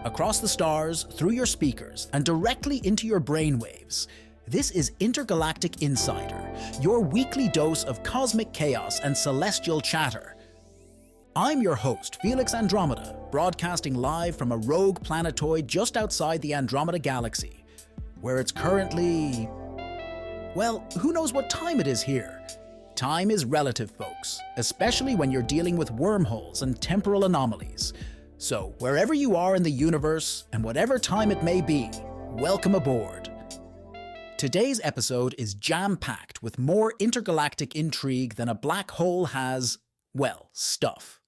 across the stars, through your speakers, and directly into your brainwaves. This is Intergalactic Insider, your weekly dose of cosmic chaos and celestial chatter. I'm your host, Felix Andromeda, broadcasting live from a rogue planetoid just outside the Andromeda Galaxy, where it's currently... well, who knows what time it is here? Time is relative, folks, especially when you're dealing with wormholes and temporal anomalies. So, wherever you are in the universe, and whatever time it may be, welcome aboard. Today's episode is jam-packed with more intergalactic intrigue than a black hole has, well, stuff.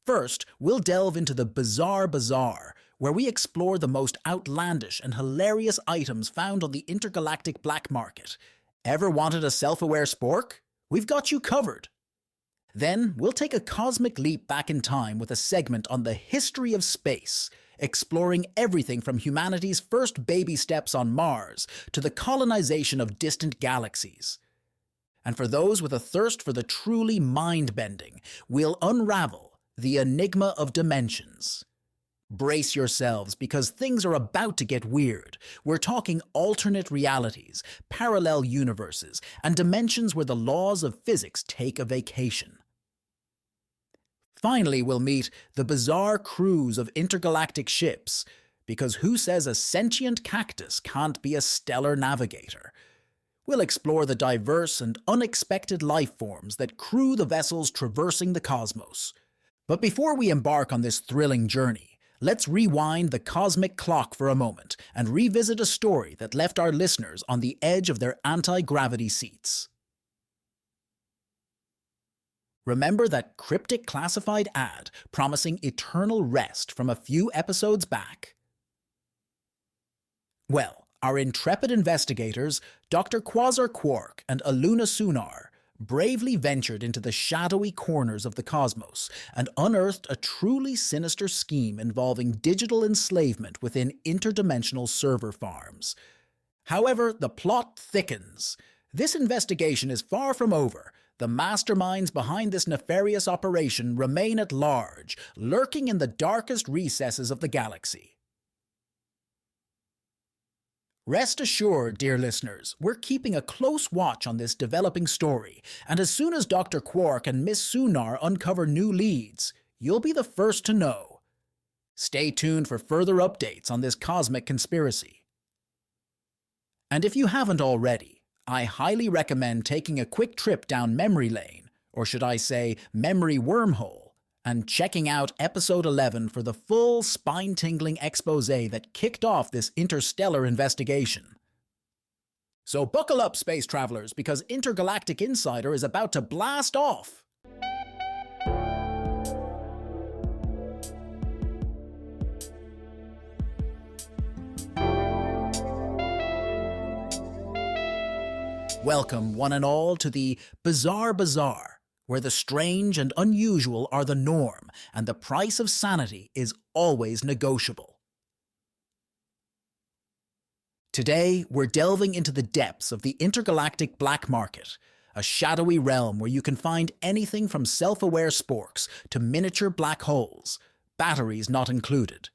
First, we'll delve into the bizarre bazaar, where we explore the most outlandish and hilarious items found on the intergalactic black market. Ever wanted a self-aware spork? We've got you covered. Then, we'll take a cosmic leap back in time with a segment on the history of space, exploring everything from humanity's first baby steps on Mars to the colonization of distant galaxies. And for those with a thirst for the truly mind-bending, we'll unravel the enigma of dimensions. Brace yourselves, because things are about to get weird. We're talking alternate realities, parallel universes, and dimensions where the laws of physics take a vacation. Finally, we'll meet the bizarre crews of intergalactic ships, because who says a sentient cactus can't be a stellar navigator? We'll explore the diverse and unexpected life forms that crew the vessels traversing the cosmos. But before we embark on this thrilling journey, let's rewind the cosmic clock for a moment and revisit a story that left our listeners on the edge of their anti-gravity seats. Remember that cryptic classified ad promising eternal rest from a few episodes back? Well, our intrepid investigators, Dr. Quasar Quark and Aluna Sunar, bravely ventured into the shadowy corners of the cosmos and unearthed a truly sinister scheme involving digital enslavement within interdimensional server farms. However, the plot thickens. This investigation is far from over. The masterminds behind this nefarious operation remain at large, lurking in the darkest recesses of the galaxy. Rest assured, dear listeners, we're keeping a close watch on this developing story, and as soon as Dr. Quark and Miss Sunar uncover new leads, you'll be the first to know. Stay tuned for further updates on this cosmic conspiracy. And if you haven't already, I highly recommend taking a quick trip down memory lane, or should I say memory wormhole, and checking out episode 11 for the full spine-tingling exposé that kicked off this interstellar investigation. So buckle up, space travelers, because Intergalactic Insider is about to blast off! Welcome, one and all, to the Bizarre Bazaar, where the strange and unusual are the norm, and the price of sanity is always negotiable. Today, we're delving into the depths of the intergalactic black market, a shadowy realm where you can find anything from self-aware sporks to miniature black holes, batteries not included.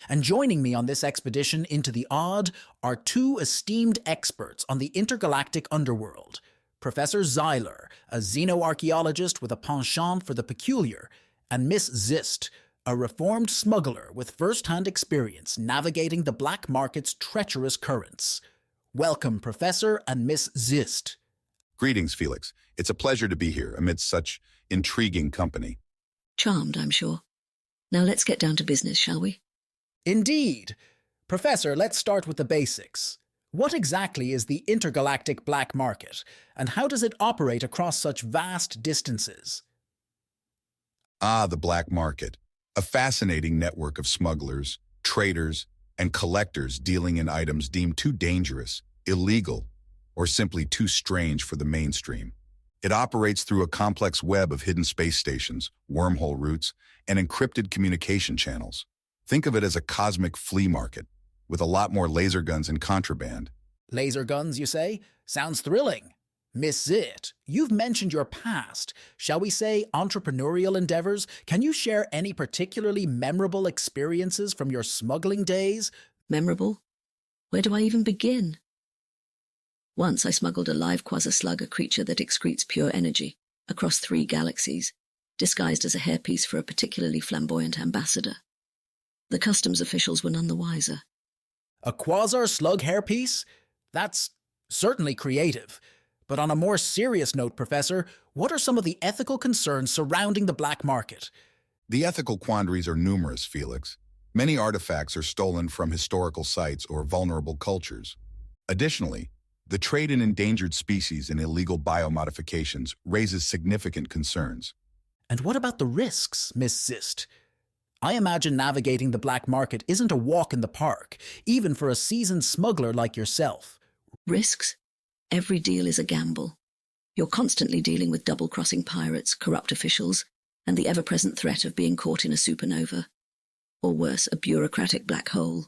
And joining me on this expedition into the odd are two esteemed experts on the intergalactic underworld, Professor Zyler, a xenoarchaeologist with a penchant for the peculiar, and Miss Zist, a reformed smuggler with first-hand experience navigating the black market's treacherous currents. Welcome, Professor and Miss Zist. Greetings, Felix. It's a pleasure to be here amidst such intriguing company. Charmed, I'm sure. Now let's get down to business, shall we? Indeed. Professor, let's start with the basics. What exactly is the intergalactic black market, and how does it operate across such vast distances? The black market. A fascinating network of smugglers, traders, and collectors dealing in items deemed too dangerous, illegal, or simply too strange for the mainstream. It operates through a complex web of hidden space stations, wormhole routes, and encrypted communication channels. Think of it as a cosmic flea market, with a lot more laser guns and contraband. Laser guns, you say? Sounds thrilling. Miss Zit, you've mentioned your past, shall we say entrepreneurial endeavors. Can you share any particularly memorable experiences from your smuggling days? Memorable? Where do I even begin? Once I smuggled a live quasi-slug, a creature that excretes pure energy, across 3 galaxies, disguised as a hairpiece for a particularly flamboyant ambassador. The customs officials were none the wiser. A quasar slug hairpiece? That's certainly creative. But on a more serious note, Professor, what are some of the ethical concerns surrounding the black market? The ethical quandaries are numerous, Felix. Many artifacts are stolen from historical sites or vulnerable cultures. Additionally, the trade in endangered species and illegal biomodifications raises significant concerns. And what about the risks, Miss Zist? I imagine navigating the black market isn't a walk in the park, even for a seasoned smuggler like yourself. Risks? Every deal is a gamble. You're constantly dealing with double-crossing pirates, corrupt officials, and the ever-present threat of being caught in a supernova. Or worse, a bureaucratic black hole.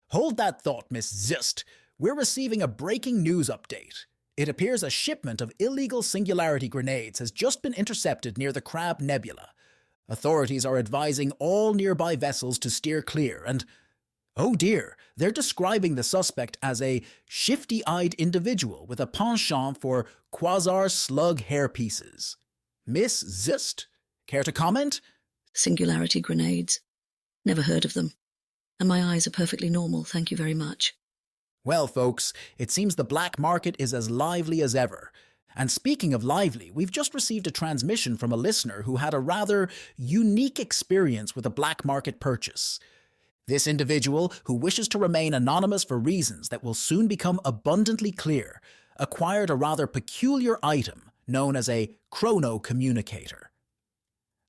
Hold that thought, Miss Zist. We're receiving a breaking news update. It appears a shipment of illegal singularity grenades has just been intercepted near the Crab Nebula. Authorities are advising all nearby vessels to steer clear and, oh dear, they're describing the suspect as a shifty-eyed individual with a penchant for quasar slug hairpieces. Miss Zist, care to comment? Singularity grenades. Never heard of them. And my eyes are perfectly normal, thank you very much. Well, folks, it seems the black market is as lively as ever. And speaking of lively, we've just received a transmission from a listener who had a rather unique experience with a black market purchase. This individual, who wishes to remain anonymous for reasons that will soon become abundantly clear, acquired a rather peculiar item known as a chrono communicator.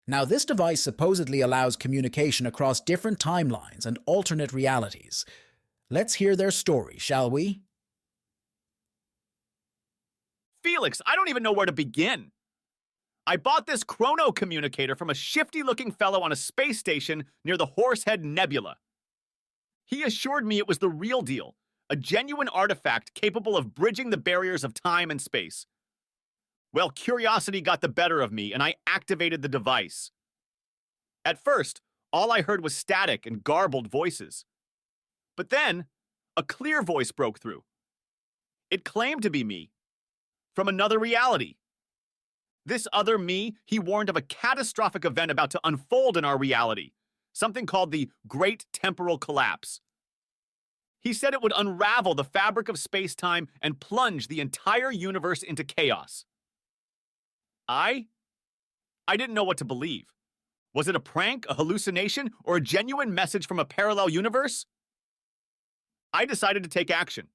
Now, this device supposedly allows communication across different timelines and alternate realities. Let's hear their story, shall we? Felix, I don't even know where to begin. I bought this chrono communicator from a shifty-looking fellow on a space station near the Horsehead Nebula. He assured me it was the real deal, a genuine artifact capable of bridging the barriers of time and space. Well, curiosity got the better of me, and I activated the device. At first, all I heard was static and garbled voices. But then, a clear voice broke through. It claimed to be me, from another reality. This other me, he warned of a catastrophic event about to unfold in our reality, something called the Great Temporal Collapse. He said it would unravel the fabric of space-time and plunge the entire universe into chaos. I didn't know what to believe. Was it a prank, a hallucination, or a genuine message from a parallel universe? I decided to take action.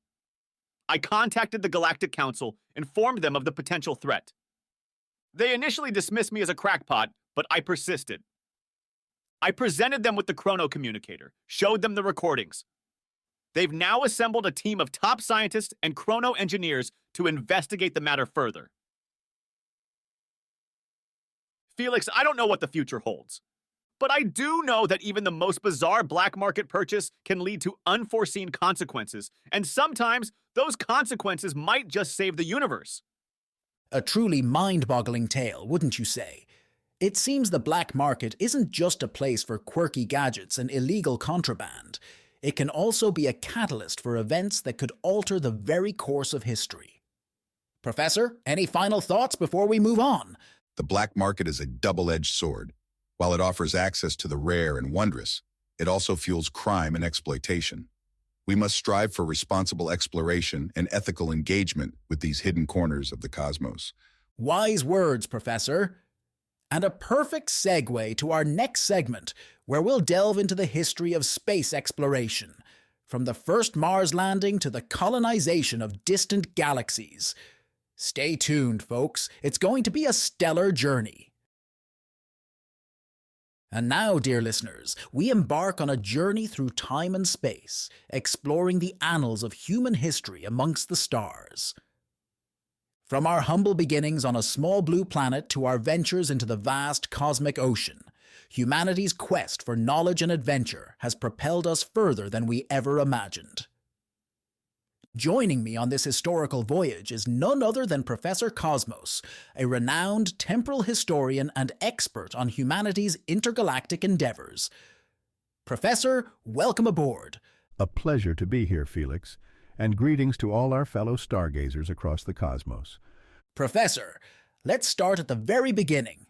I contacted the Galactic Council, informed them of the potential threat. They initially dismissed me as a crackpot, but I persisted. I presented them with the chrono communicator, showed them the recordings. They've now assembled a team of top scientists and chrono engineers to investigate the matter further. Felix, I don't know what the future holds. But I do know that even the most bizarre black market purchase can lead to unforeseen consequences, and sometimes those consequences might just save the universe. A truly mind-boggling tale, wouldn't you say? It seems the black market isn't just a place for quirky gadgets and illegal contraband. It can also be a catalyst for events that could alter the very course of history. Professor, any final thoughts before we move on? The black market is a double-edged sword. While it offers access to the rare and wondrous, it also fuels crime and exploitation. We must strive for responsible exploration and ethical engagement with these hidden corners of the cosmos. Wise words, Professor. And a perfect segue to our next segment, where we'll delve into the history of space exploration, from the first Mars landing to the colonization of distant galaxies. Stay tuned, folks. It's going to be a stellar journey. And now, dear listeners, we embark on a journey through time and space, exploring the annals of human history amongst the stars. From our humble beginnings on a small blue planet to our ventures into the vast cosmic ocean, humanity's quest for knowledge and adventure has propelled us further than we ever imagined. Joining me on this historical voyage is none other than Professor Cosmos, a renowned temporal historian and expert on humanity's intergalactic endeavors. Professor, welcome aboard. A pleasure to be here, Felix, and greetings to all our fellow stargazers across the cosmos. Professor, let's start at the very beginning.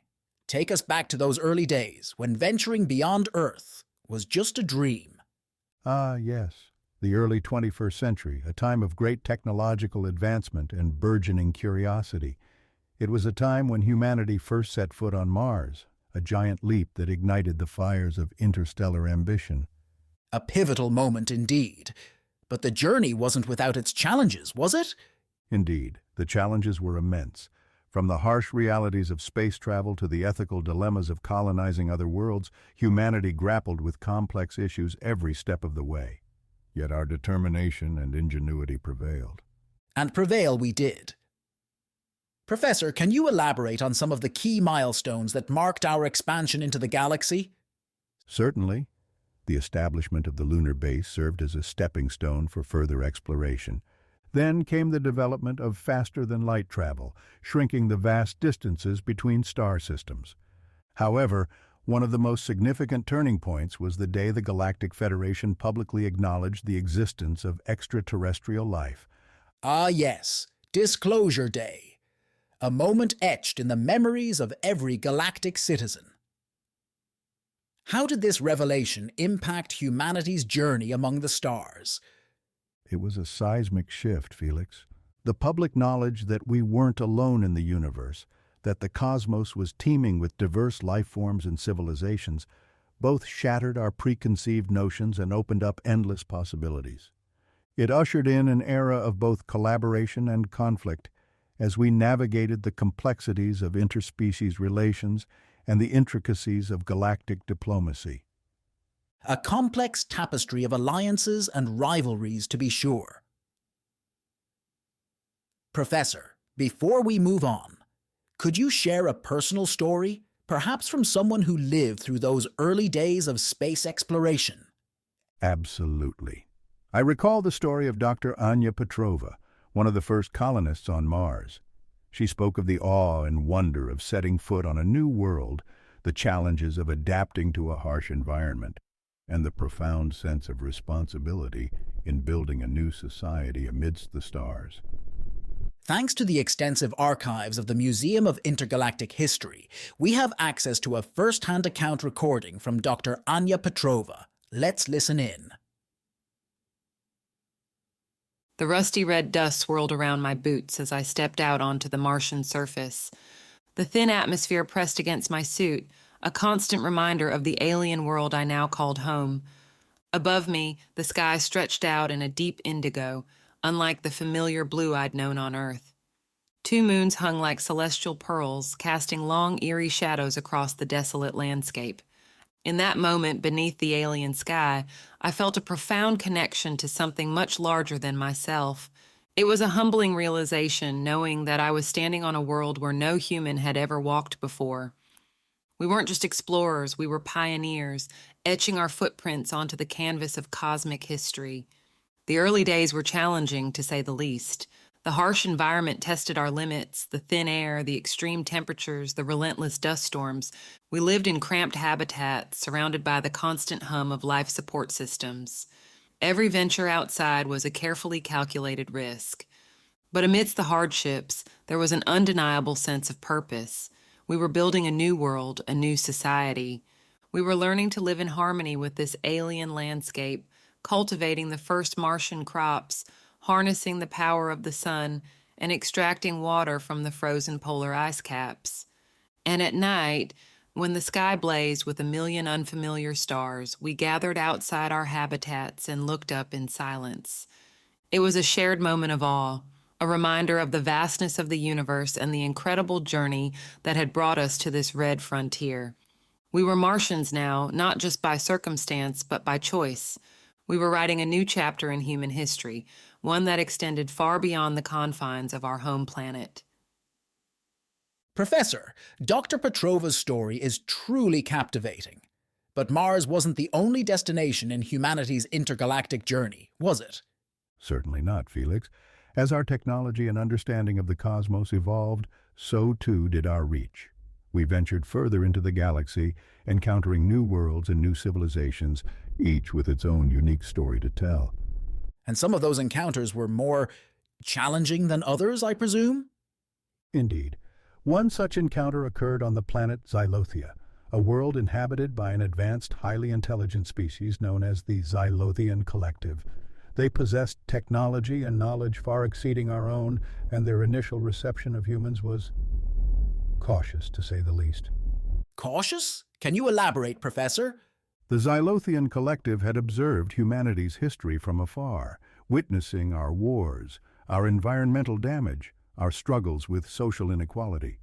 Take us back to those early days when venturing beyond Earth was just a dream. Ah, yes. The early 21st century, a time of great technological advancement and burgeoning curiosity. It was a time when humanity first set foot on Mars, a giant leap that ignited the fires of interstellar ambition. A pivotal moment indeed. But the journey wasn't without its challenges, was it? Indeed, the challenges were immense. From the harsh realities of space travel to the ethical dilemmas of colonizing other worlds, humanity grappled with complex issues every step of the way. Yet our determination and ingenuity prevailed. And prevail we did. Professor, can you elaborate on some of the key milestones that marked our expansion into the galaxy? Certainly. The establishment of the lunar base served as a stepping stone for further exploration. Then came the development of faster-than-light travel, shrinking the vast distances between star systems. However, one of the most significant turning points was the day the Galactic Federation publicly acknowledged the existence of extraterrestrial life. Ah yes, Disclosure Day. A moment etched in the memories of every galactic citizen. How did this revelation impact humanity's journey among the stars? It was a seismic shift, Felix. The public knowledge that we weren't alone in the universe, that the cosmos was teeming with diverse life forms and civilizations, both shattered our preconceived notions and opened up endless possibilities. It ushered in an era of both collaboration and conflict as we navigated the complexities of interspecies relations and the intricacies of galactic diplomacy. A complex tapestry of alliances and rivalries, to be sure. Professor, before we move on, could you share a personal story, perhaps from someone who lived through those early days of space exploration? Absolutely. I recall the story of Dr. Anya Petrova, one of the first colonists on Mars. She spoke of the awe and wonder of setting foot on a new world, the challenges of adapting to a harsh environment, and the profound sense of responsibility in building a new society amidst the stars. Thanks to the extensive archives of the Museum of Intergalactic History, we have access to a first-hand account recording from Dr. Anya Petrova. Let's listen in. The rusty red dust swirled around my boots as I stepped out onto the Martian surface. The thin atmosphere pressed against my suit, a constant reminder of the alien world I now called home. Above me, the sky stretched out in a deep indigo, unlike the familiar blue I'd known on Earth. 2 moons hung like celestial pearls, casting long, eerie shadows across the desolate landscape. In that moment beneath the alien sky, I felt a profound connection to something much larger than myself. It was a humbling realization, knowing that I was standing on a world where no human had ever walked before. We weren't just explorers, we were pioneers, etching our footprints onto the canvas of cosmic history. The early days were challenging, to say the least. The harsh environment tested our limits, the thin air, the extreme temperatures, the relentless dust storms. We lived in cramped habitats, surrounded by the constant hum of life support systems. Every venture outside was a carefully calculated risk. But amidst the hardships, there was an undeniable sense of purpose. We were building a new world, a new society. We were learning to live in harmony with this alien landscape, cultivating the first Martian crops, harnessing the power of the sun, and extracting water from the frozen polar ice caps. And at night, when the sky blazed with a million unfamiliar stars, we gathered outside our habitats and looked up in silence. It was a shared moment of awe, a reminder of the vastness of the universe and the incredible journey that had brought us to this red frontier. We were Martians now, not just by circumstance, but by choice. We were writing a new chapter in human history, one that extended far beyond the confines of our home planet. Professor, Dr. Petrova's story is truly captivating. But Mars wasn't the only destination in humanity's intergalactic journey, was it? Certainly not, Felix. As our technology and understanding of the cosmos evolved, so too did our reach. We ventured further into the galaxy, encountering new worlds and new civilizations, each with its own unique story to tell. And some of those encounters were more challenging than others, I presume? Indeed. One such encounter occurred on the planet Xylothia, a world inhabited by an advanced, highly intelligent species known as the Xylothian Collective. They possessed technology and knowledge far exceeding our own, and their initial reception of humans was cautious, to say the least. Cautious? Can you elaborate, Professor? The Xylothian Collective had observed humanity's history from afar, witnessing our wars, our environmental damage, our struggles with social inequality.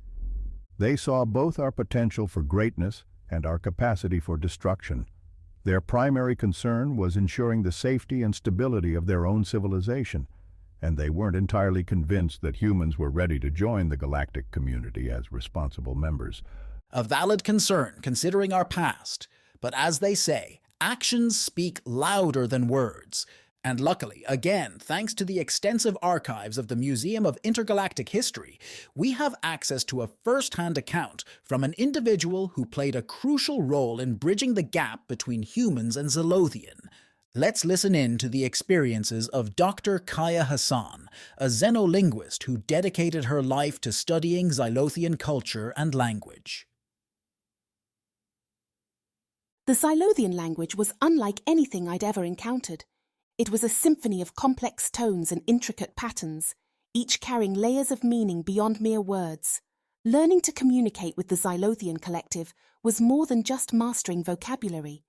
They saw both our potential for greatness and our capacity for destruction. Their primary concern was ensuring the safety and stability of their own civilization, and they weren't entirely convinced that humans were ready to join the galactic community as responsible members. A valid concern, considering our past. But as they say, actions speak louder than words. And luckily, again, thanks to the extensive archives of the Museum of Intergalactic History, we have access to a first-hand account from an individual who played a crucial role in bridging the gap between humans and Xylothian. Let's listen in to the experiences of Dr. Kaya Hassan, a xenolinguist who dedicated her life to studying Xylothian culture and language. The Xylothian language was unlike anything I'd ever encountered. It was a symphony of complex tones and intricate patterns, each carrying layers of meaning beyond mere words. Learning to communicate with the Xylothian Collective was more than just mastering vocabulary.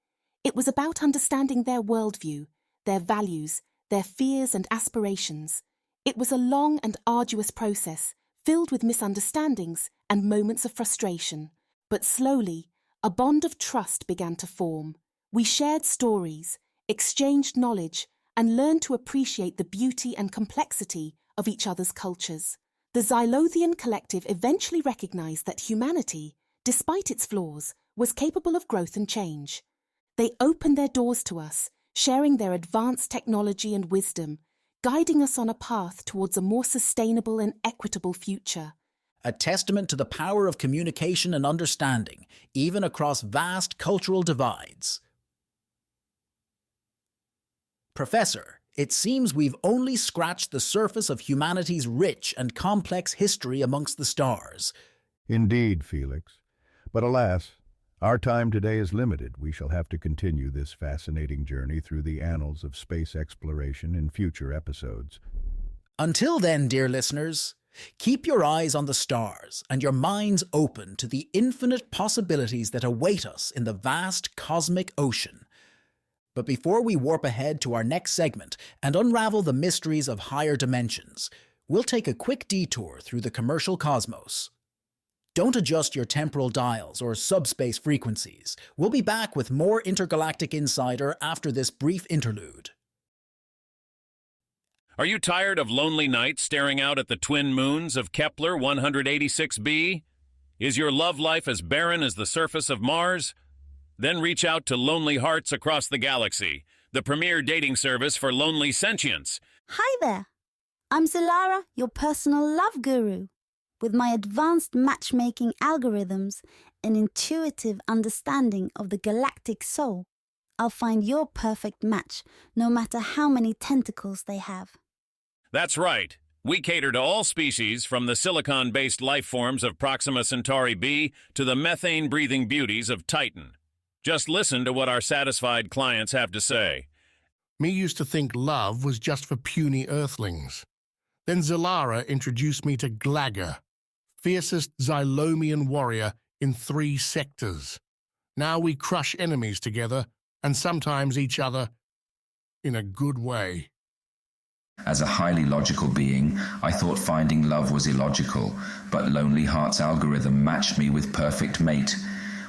It was about understanding their worldview, their values, their fears and aspirations. It was a long and arduous process, filled with misunderstandings and moments of frustration. But slowly, a bond of trust began to form. We shared stories, exchanged knowledge, and learned to appreciate the beauty and complexity of each other's cultures. The Xylothian Collective eventually recognized that humanity, despite its flaws, was capable of growth and change. They opened their doors to us, sharing their advanced technology and wisdom, guiding us on a path towards a more sustainable and equitable future. A testament to the power of communication and understanding, even across vast cultural divides. Professor, it seems we've only scratched the surface of humanity's rich and complex history amongst the stars. Indeed, Felix. But alas, our time today is limited. We shall have to continue this fascinating journey through the annals of space exploration in future episodes. Until then, dear listeners, keep your eyes on the stars and your minds open to the infinite possibilities that await us in the vast cosmic ocean. But before we warp ahead to our next segment and unravel the mysteries of higher dimensions, we'll take a quick detour through the commercial cosmos. Don't adjust your temporal dials or subspace frequencies. We'll be back with more Intergalactic Insider after this brief interlude. Are you tired of lonely nights staring out at the twin moons of Kepler 186b? Is your love life as barren as the surface of Mars? Then reach out to Lonely Hearts Across the Galaxy, the premier dating service for lonely sentients. Hi there. I'm Zilara, your personal love guru. With my advanced matchmaking algorithms and intuitive understanding of the galactic soul, I'll find your perfect match, no matter how many tentacles they have. That's right. We cater to all species, from the silicon-based life forms of Proxima Centauri b to the methane-breathing beauties of Titan. Just listen to what our satisfied clients have to say. Me used to think love was just for puny earthlings. Then Zilara introduced me to Glagger, fiercest Xylomian warrior in 3 sectors. Now we crush enemies together, and sometimes each other, in a good way. As a highly logical being, I thought finding love was illogical, but Lonely Heart's algorithm matched me with perfect mate.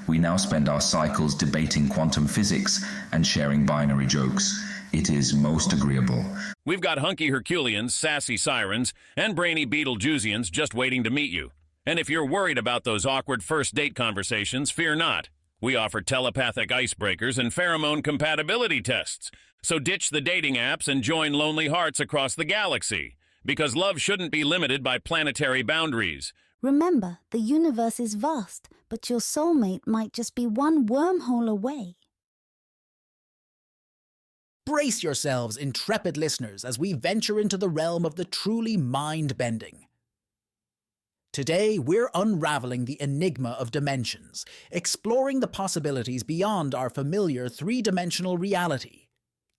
We now spend our cycles debating quantum physics and sharing binary jokes. It is most agreeable. We've got hunky Herculeans, sassy sirens, and brainy Beetlejuiceans just waiting to meet you. And if you're worried about those awkward first date conversations, fear not. We offer telepathic icebreakers and pheromone compatibility tests. So ditch the dating apps and join lonely hearts across the galaxy. Because love shouldn't be limited by planetary boundaries. Remember, the universe is vast, but your soulmate might just be one wormhole away. Brace yourselves, intrepid listeners, as we venture into the realm of the truly mind-bending. Today, we're unraveling the enigma of dimensions, exploring the possibilities beyond our familiar three-dimensional reality.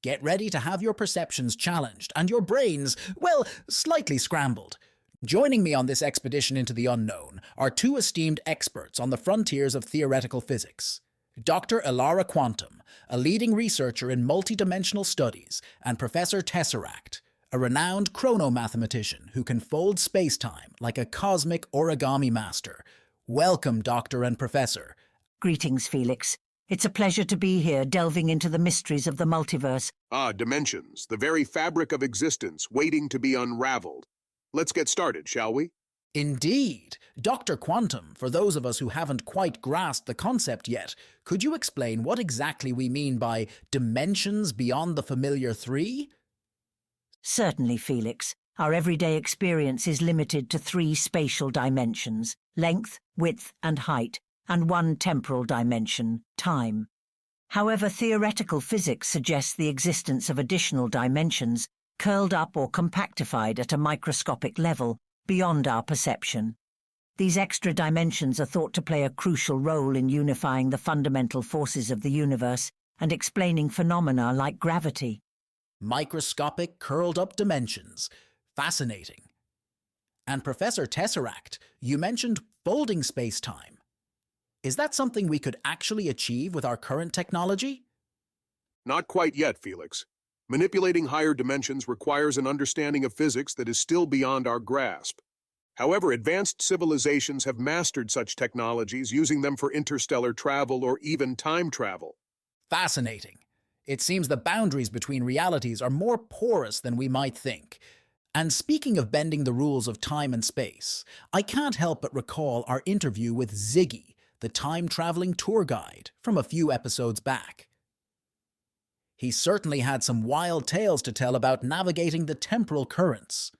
Get ready to have your perceptions challenged and your brains, well, slightly scrambled. Joining me on this expedition into the unknown are two esteemed experts on the frontiers of theoretical physics. Dr. Ilara Quantum, a leading researcher in multidimensional studies, and Professor Tesseract, a renowned chronomathematician who can fold space-time like a cosmic origami master. Welcome, Doctor and Professor. Greetings, Felix. It's a pleasure to be here, delving into the mysteries of the multiverse. Dimensions, the very fabric of existence, waiting to be unraveled. Let's get started, shall we? Indeed. Dr. Quantum, for those of us who haven't quite grasped the concept yet, could you explain what exactly we mean by dimensions beyond the familiar three? Certainly, Felix. Our everyday experience is limited to three spatial dimensions: length, width, and height, and one temporal dimension, time. However, theoretical physics suggests the existence of additional dimensions, curled up or compactified at a microscopic level, beyond our perception. These extra dimensions are thought to play a crucial role in unifying the fundamental forces of the universe and explaining phenomena like gravity. Microscopic, curled-up dimensions. Fascinating. And Professor Tesseract, you mentioned folding space-time. Is that something we could actually achieve with our current technology? Not quite yet, Felix. Manipulating higher dimensions requires an understanding of physics that is still beyond our grasp. However, advanced civilizations have mastered such technologies, using them for interstellar travel or even time travel. Fascinating. It seems the boundaries between realities are more porous than we might think. And speaking of bending the rules of time and space, I can't help but recall our interview with Ziggy, the time-traveling tour guide, from a few episodes back. He certainly had some wild tales to tell about navigating the temporal currents.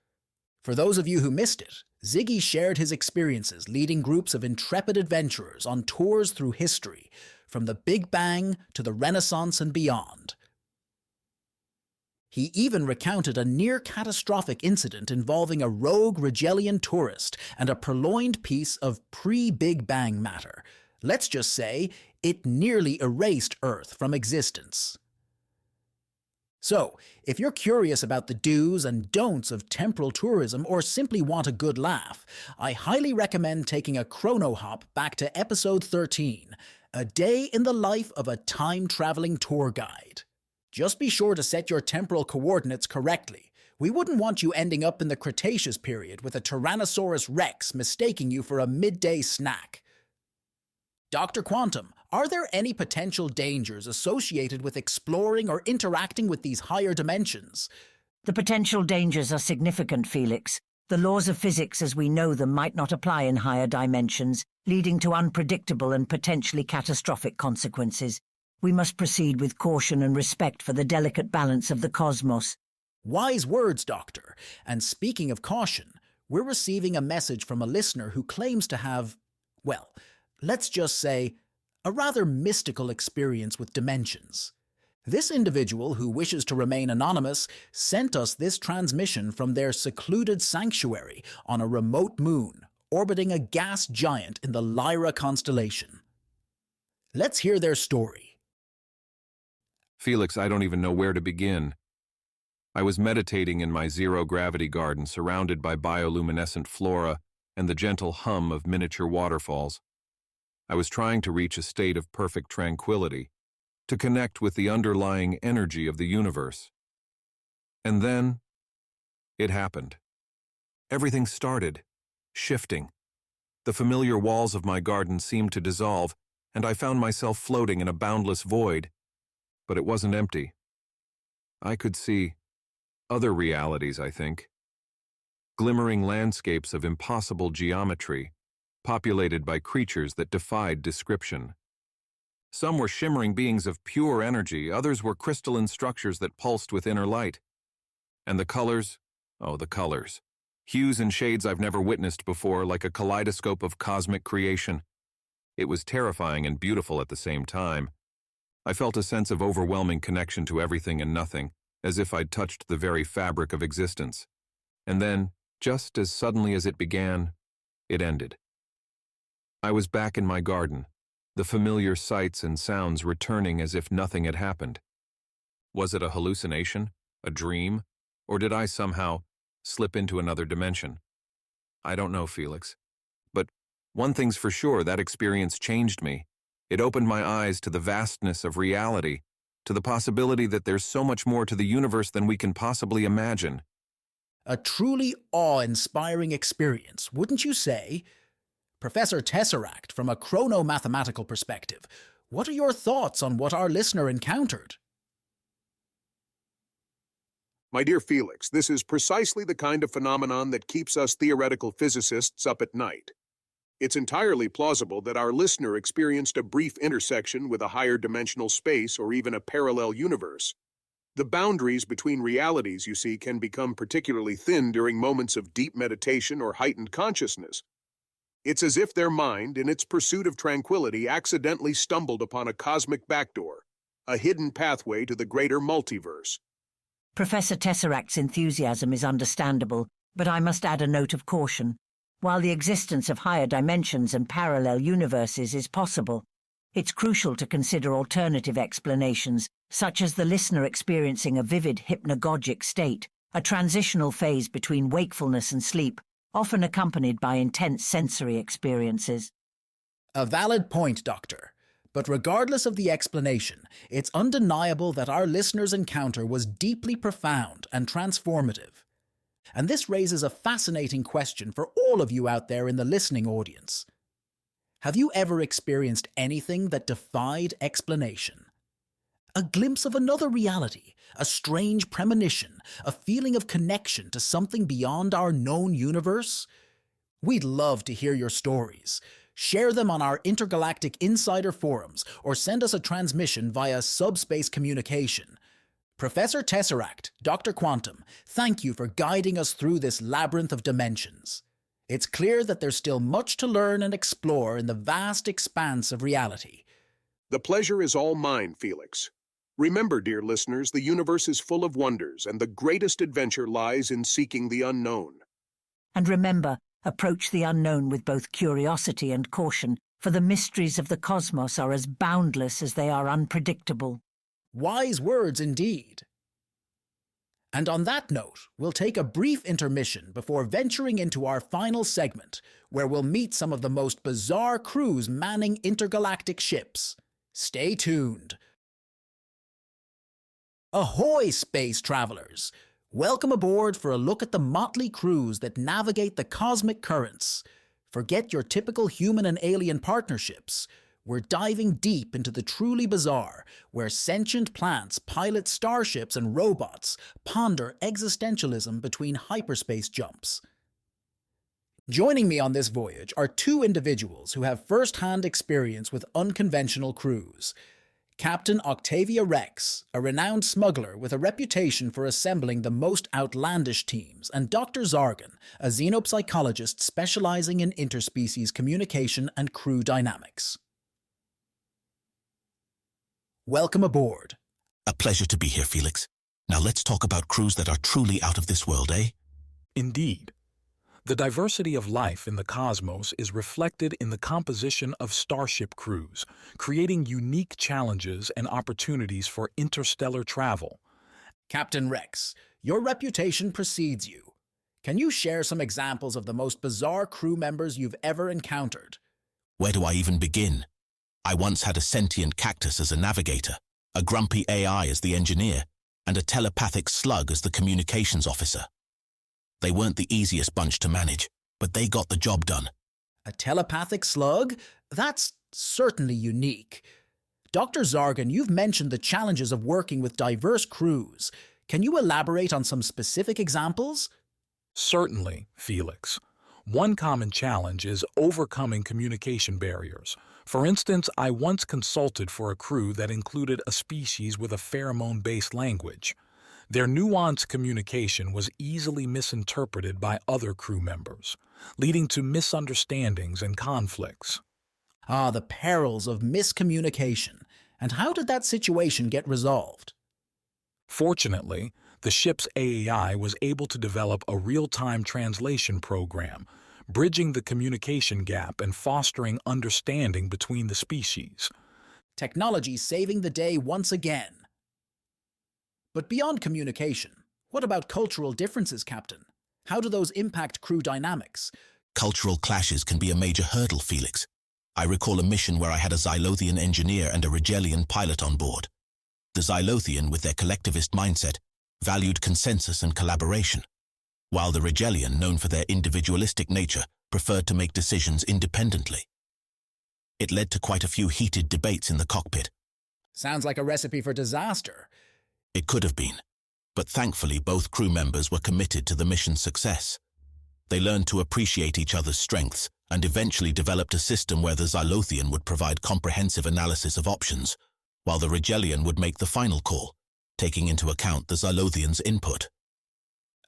For those of you who missed it, Ziggy shared his experiences leading groups of intrepid adventurers on tours through history, from the Big Bang to the Renaissance and beyond. He even recounted a near-catastrophic incident involving a rogue Rigelian tourist and a purloined piece of pre-Big Bang matter. Let's just say, it nearly erased Earth from existence. So, if you're curious about the do's and don'ts of temporal tourism or simply want a good laugh, I highly recommend taking a chrono hop back to episode 13, A Day in the Life of a Time-Traveling Tour Guide. Just be sure to set your temporal coordinates correctly. We wouldn't want you ending up in the Cretaceous period with a Tyrannosaurus Rex mistaking you for a midday snack. Dr. Quantum, are there any potential dangers associated with exploring or interacting with these higher dimensions? The potential dangers are significant, Felix. The laws of physics as we know them might not apply in higher dimensions, leading to unpredictable and potentially catastrophic consequences. We must proceed with caution and respect for the delicate balance of the cosmos. Wise words, Doctor. And speaking of caution, we're receiving a message from a listener who claims to have, well, let's just say, a rather mystical experience with dimensions. This individual, who wishes to remain anonymous, sent us this transmission from their secluded sanctuary on a remote moon, orbiting a gas giant in the Lyra constellation. Let's hear their story. Felix, I don't even know where to begin. I was meditating in my zero-gravity garden, surrounded by bioluminescent flora and the gentle hum of miniature waterfalls. I was trying to reach a state of perfect tranquility, to connect with the underlying energy of the universe. And then, it happened. Everything started, shifting. The familiar walls of my garden seemed to dissolve, and I found myself floating in a boundless void. But it wasn't empty. I could see other realities, I think. Glimmering landscapes of impossible geometry, populated by creatures that defied description. Some were shimmering beings of pure energy, others were crystalline structures that pulsed with inner light. And the colors? Oh, the colors. Hues and shades I've never witnessed before, like a kaleidoscope of cosmic creation. It was terrifying and beautiful at the same time. I felt a sense of overwhelming connection to everything and nothing, as if I'd touched the very fabric of existence. And then, just as suddenly as it began, it ended. I was back in my garden, the familiar sights and sounds returning as if nothing had happened. Was it a hallucination, a dream, or did I somehow slip into another dimension? I don't know, Felix. But one thing's for sure, that experience changed me. It opened my eyes to the vastness of reality, to the possibility that there's so much more to the universe than we can possibly imagine. A truly awe-inspiring experience, wouldn't you say? Professor Tesseract, from a chrono-mathematical perspective, what are your thoughts on what our listener encountered? My dear Felix, this is precisely the kind of phenomenon that keeps us theoretical physicists up at night. It's entirely plausible that our listener experienced a brief intersection with a higher dimensional space or even a parallel universe. The boundaries between realities, you see, can become particularly thin during moments of deep meditation or heightened consciousness. It's as if their mind, in its pursuit of tranquility, accidentally stumbled upon a cosmic backdoor, a hidden pathway to the greater multiverse. Professor Tesseract's enthusiasm is understandable, but I must add a note of caution. While the existence of higher dimensions and parallel universes is possible, it's crucial to consider alternative explanations, such as the listener experiencing a vivid hypnagogic state, a transitional phase between wakefulness and sleep, often accompanied by intense sensory experiences. A valid point, Doctor. But regardless of the explanation, it's undeniable that our listener's encounter was deeply profound and transformative. And this raises a fascinating question for all of you out there in the listening audience. Have you ever experienced anything that defied explanation? A glimpse of another reality, a strange premonition, a feeling of connection to something beyond our known universe? We'd love to hear your stories. Share them on our Intergalactic Insider forums or send us a transmission via subspace communication. Professor Tesseract, Dr. Quantum, thank you for guiding us through this labyrinth of dimensions. It's clear that there's still much to learn and explore in the vast expanse of reality. The pleasure is all mine, Felix. Remember, dear listeners, the universe is full of wonders, and the greatest adventure lies in seeking the unknown. And remember, approach the unknown with both curiosity and caution, for the mysteries of the cosmos are as boundless as they are unpredictable. Wise words indeed. And on that note, we'll take a brief intermission before venturing into our final segment, where we'll meet some of the most bizarre crews manning intergalactic ships. Stay tuned. Ahoy, space travelers! Welcome aboard for a look at the motley crews that navigate the cosmic currents. Forget your typical human and alien partnerships. We're diving deep into the truly bizarre, where sentient plants pilot starships and robots ponder existentialism between hyperspace jumps. Joining me on this voyage are two individuals who have first-hand experience with unconventional crews. Captain Octavia Rex, a renowned smuggler with a reputation for assembling the most outlandish teams, and Dr. Zargan, a xenopsychologist specializing in interspecies communication and crew dynamics. Welcome aboard. A pleasure to be here, Felix. Now let's talk about crews that are truly out of this world, eh? Indeed. The diversity of life in the cosmos is reflected in the composition of starship crews, creating unique challenges and opportunities for interstellar travel. Captain Rex, your reputation precedes you. Can you share some examples of the most bizarre crew members you've ever encountered? Where do I even begin? I once had a sentient cactus as a navigator, a grumpy AI as the engineer, and a telepathic slug as the communications officer. They weren't the easiest bunch to manage, but they got the job done. A telepathic slug? That's certainly unique. Dr. Zargan, you've mentioned the challenges of working with diverse crews. Can you elaborate on some specific examples? Certainly, Felix. One common challenge is overcoming communication barriers, For instance, I once consulted for a crew that included a species with a pheromone-based language. Their nuanced communication was easily misinterpreted by other crew members, leading to misunderstandings and conflicts. Ah, the perils of miscommunication. And how did that situation get resolved? Fortunately, the ship's AAI was able to develop a real-time translation program, bridging the communication gap and fostering understanding between the species. Technology saving the day once again. But beyond communication, what about cultural differences, Captain? How do those impact crew dynamics? Cultural clashes can be a major hurdle, Felix. I recall a mission where I had a Xylothian engineer and a Rigelian pilot on board. The Xylothian, with their collectivist mindset, valued consensus and collaboration, while the Rigelian, known for their individualistic nature, preferred to make decisions independently. It led to quite a few heated debates in the cockpit. Sounds like a recipe for disaster. It could have been, but thankfully both crew members were committed to the mission's success. They learned to appreciate each other's strengths and eventually developed a system where the Xylothian would provide comprehensive analysis of options, while the Rigelian would make the final call, taking into account the Xylothian's input.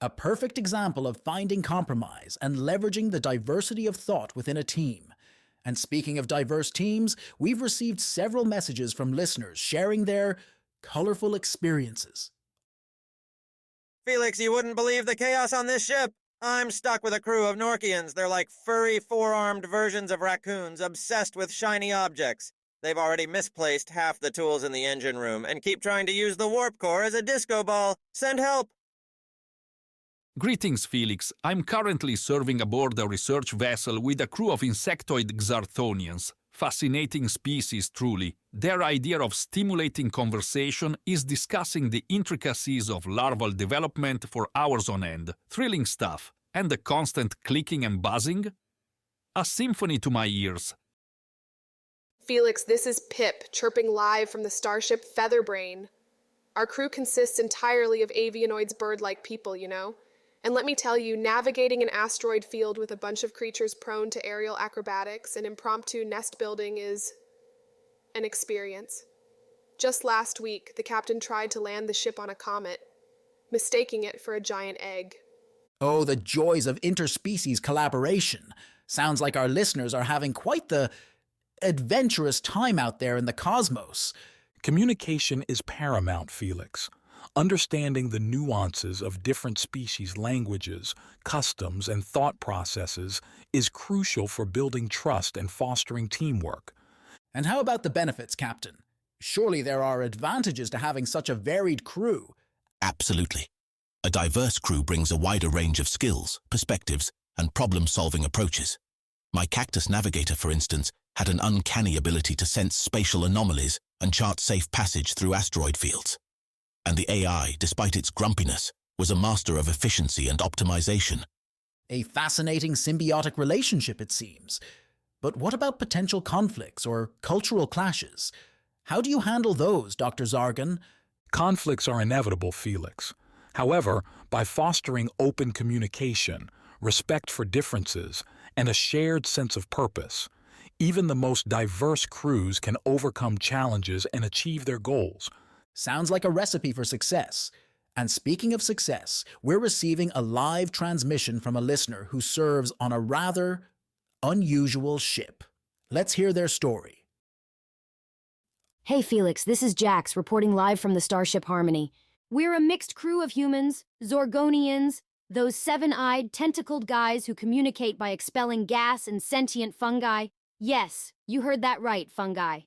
A perfect example of finding compromise and leveraging the diversity of thought within a team. And speaking of diverse teams, we've received several messages from listeners sharing their colorful experiences. Felix, you wouldn't believe the chaos on this ship. I'm stuck with a crew of Norkians. They're like furry, four-armed versions of raccoons, obsessed with shiny objects. They've already misplaced half the tools in the engine room and keep trying to use the warp core as a disco ball. Send help! Greetings, Felix. I'm currently serving aboard a research vessel with a crew of insectoid Xarthonians. Fascinating species, truly. Their idea of stimulating conversation is discussing the intricacies of larval development for hours on end. Thrilling stuff. And the constant clicking and buzzing? A symphony to my ears. Felix, this is Pip, chirping live from the starship Featherbrain. Our crew consists entirely of avianoids bird-like people, you know? And let me tell you, navigating an asteroid field with a bunch of creatures prone to aerial acrobatics and impromptu nest building is an experience. Just last week, the captain tried to land the ship on a comet, mistaking it for a giant egg. Oh, the joys of interspecies collaboration. Sounds like our listeners are having quite the adventurous time out there in the cosmos. Communication is paramount, Felix. Understanding the nuances of different species' languages, customs, and thought processes is crucial for building trust and fostering teamwork. And how about the benefits, Captain? Surely there are advantages to having such a varied crew. Absolutely. A diverse crew brings a wider range of skills, perspectives, and problem-solving approaches. My Cactus Navigator, for instance, had an uncanny ability to sense spatial anomalies and chart safe passage through asteroid fields. And the AI, despite its grumpiness, was a master of efficiency and optimization. A fascinating symbiotic relationship, it seems. But what about potential conflicts or cultural clashes? How do you handle those, Dr. Zargan? Conflicts are inevitable, Felix. However, by fostering open communication, respect for differences, and a shared sense of purpose, even the most diverse crews can overcome challenges and achieve their goals. Sounds like a recipe for success. And speaking of success, we're receiving a live transmission from a listener who serves on a rather unusual ship. Let's hear their story. Hey Felix, this is Jax reporting live from the Starship Harmony. We're a mixed crew of humans, Zorgonians, those seven-eyed, tentacled guys who communicate by expelling gas and sentient fungi. Yes, you heard that right, fungi.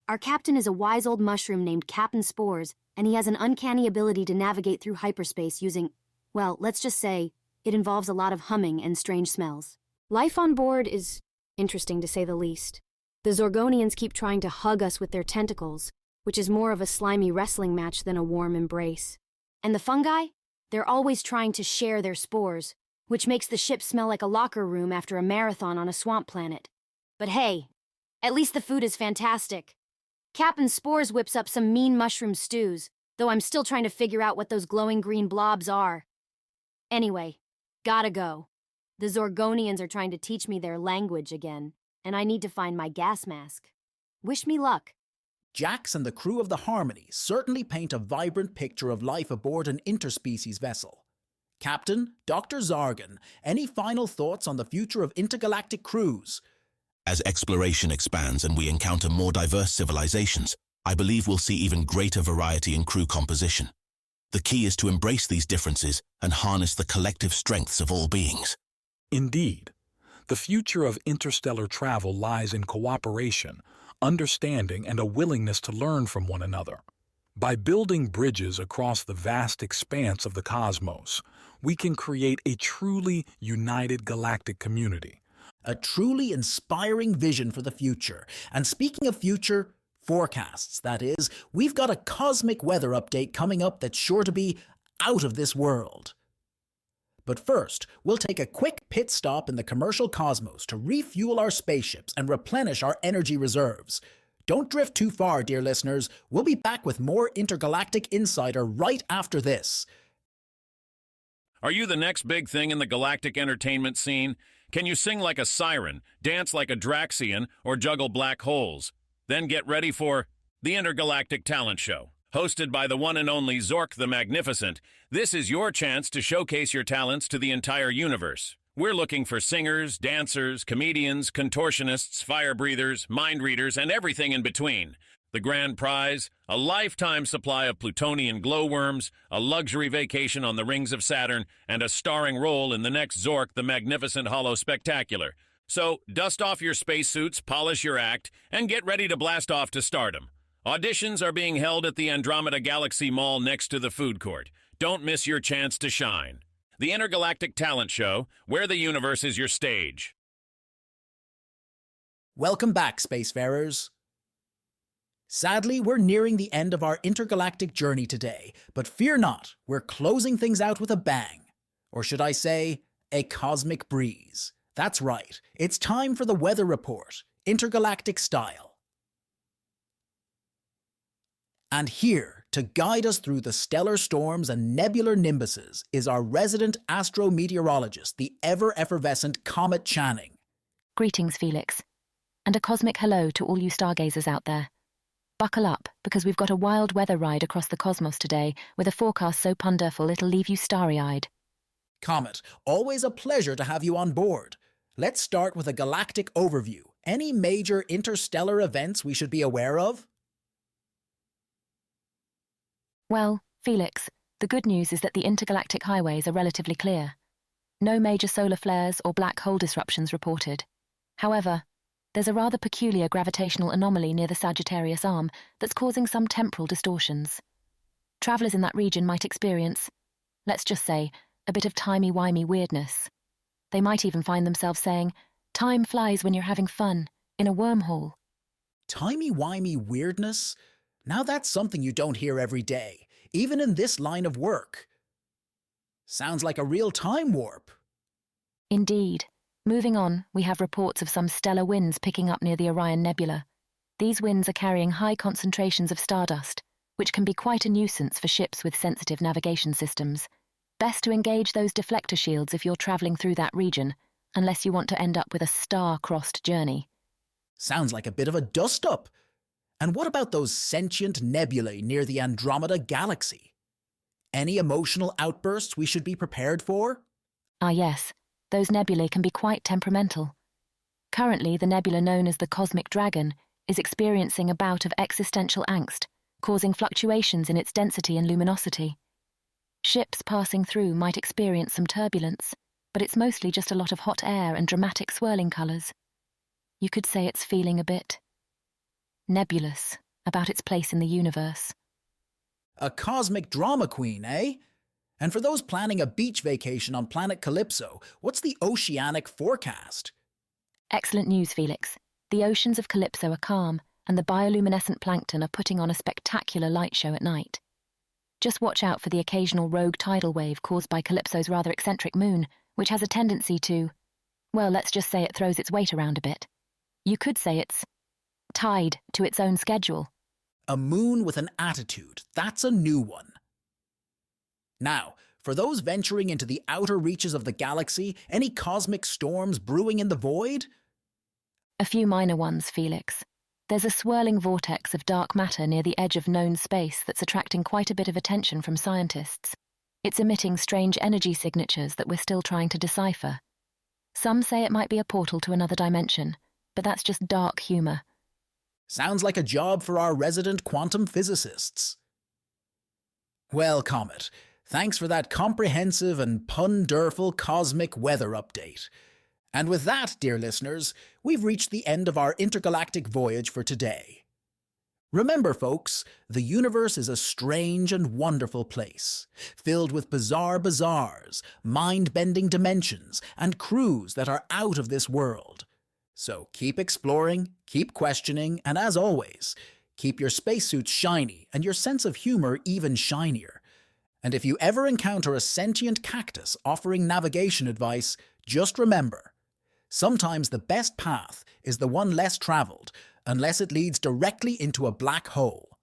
Our captain is a wise old mushroom named Captain Spores, and he has an uncanny ability to navigate through hyperspace using, well, let's just say, it involves a lot of humming and strange smells. Life on board is interesting to say the least. The Zorgonians keep trying to hug us with their tentacles, which is more of a slimy wrestling match than a warm embrace. And the fungi? They're always trying to share their spores, which makes the ship smell like a locker room after a marathon on a swamp planet. But hey, at least the food is fantastic. Captain Spores whips up some mean mushroom stews, though I'm still trying to figure out what those glowing green blobs are. Anyway, gotta go. The Zorgonians are trying to teach me their language again, and I need to find my gas mask. Wish me luck. Jax and the crew of the Harmony certainly paint a vibrant picture of life aboard an interspecies vessel. Captain, Dr. Zargan, any final thoughts on the future of intergalactic crews? As exploration expands and we encounter more diverse civilizations, I believe we'll see even greater variety in crew composition. The key is to embrace these differences and harness the collective strengths of all beings. Indeed, the future of interstellar travel lies in cooperation, understanding, and a willingness to learn from one another. By building bridges across the vast expanse of the cosmos, we can create a truly united galactic community. A truly inspiring vision for the future. And speaking of future, forecasts, that is, we've got a cosmic weather update coming up that's sure to be out of this world. But first, we'll take a quick pit stop in the commercial cosmos to refuel our spaceships and replenish our energy reserves. Don't drift too far, dear listeners. We'll be back with more Intergalactic Insider right after this. Are you the next big thing in the galactic entertainment scene? Can you sing like a siren, dance like a Draxian, or juggle black holes? Then get ready for the Intergalactic Talent Show. Hosted by the one and only Zork the Magnificent, this is your chance to showcase your talents to the entire universe. We're looking for singers, dancers, comedians, contortionists, fire breathers, mind readers, and everything in between. The grand prize, a lifetime supply of plutonian glowworms, a luxury vacation on the rings of Saturn, and a starring role in the next Zork the Magnificent Hollow Spectacular. So, dust off your spacesuits, polish your act, and get ready to blast off to stardom. Auditions are being held at the Andromeda Galaxy Mall next to the food court. Don't miss your chance to shine. The Intergalactic Talent Show, where the universe is your stage. Welcome back, spacefarers. Sadly, we're nearing the end of our intergalactic journey today, but fear not, we're closing things out with a bang. Or should I say, a cosmic breeze. That's right, it's time for the weather report, intergalactic style. And here, to guide us through the stellar storms and nebular nimbuses, is our resident astrometeorologist, the ever-effervescent Comet Channing. Greetings, Felix. And a cosmic hello to all you stargazers out there. Buckle up, because we've got a wild weather ride across the cosmos today, with a forecast so wonderful it'll leave you starry-eyed. Comet, always a pleasure to have you on board. Let's start with a galactic overview. Any major interstellar events we should be aware of? Well, Felix, the good news is that the intergalactic highways are relatively clear. No major solar flares or black hole disruptions reported. However, there's a rather peculiar gravitational anomaly near the Sagittarius Arm that's causing some temporal distortions. Travellers in that region might experience, let's just say, a bit of timey-wimey weirdness. They might even find themselves saying, "Time flies when you're having fun," in a wormhole. Timey-wimey weirdness? Now that's something you don't hear every day, even in this line of work. Sounds like a real time warp. Indeed. Moving on, we have reports of some stellar winds picking up near the Orion Nebula. These winds are carrying high concentrations of stardust, which can be quite a nuisance for ships with sensitive navigation systems. Best to engage those deflector shields if you're travelling through that region, unless you want to end up with a star-crossed journey. Sounds like a bit of a dust-up. And what about those sentient nebulae near the Andromeda Galaxy? Any emotional outbursts we should be prepared for? Ah yes, those nebulae can be quite temperamental. Currently, the nebula known as the Cosmic Dragon is experiencing a bout of existential angst, causing fluctuations in its density and luminosity. Ships passing through might experience some turbulence, but it's mostly just a lot of hot air and dramatic swirling colours. You could say it's feeling a bit nebulous about its place in the universe. A cosmic drama queen, eh? And for those planning a beach vacation on planet Calypso, what's the oceanic forecast? Excellent news, Felix. The oceans of Calypso are calm, and the bioluminescent plankton are putting on a spectacular light show at night. Just watch out for the occasional rogue tidal wave caused by Calypso's rather eccentric moon, which has a tendency to, well, let's just say it throws its weight around a bit. You could say it's tied to its own schedule. A moon with an attitude, that's a new one. Now, for those venturing into the outer reaches of the galaxy, any cosmic storms brewing in the void? A few minor ones, Felix. There's a swirling vortex of dark matter near the edge of known space that's attracting quite a bit of attention from scientists. It's emitting strange energy signatures that we're still trying to decipher. Some say it might be a portal to another dimension, but that's just dark humor. Sounds like a job for our resident quantum physicists. Well, Comet, thanks for that comprehensive and pun-derful cosmic weather update. And with that, dear listeners, we've reached the end of our intergalactic voyage for today. Remember, folks, the universe is a strange and wonderful place, filled with bizarre bazaars, mind-bending dimensions, and crews that are out of this world. So keep exploring, keep questioning, and as always, keep your spacesuits shiny and your sense of humor even shinier. And if you ever encounter a sentient cactus offering navigation advice, just remember, sometimes the best path is the one less traveled, unless it leads directly into a black hole.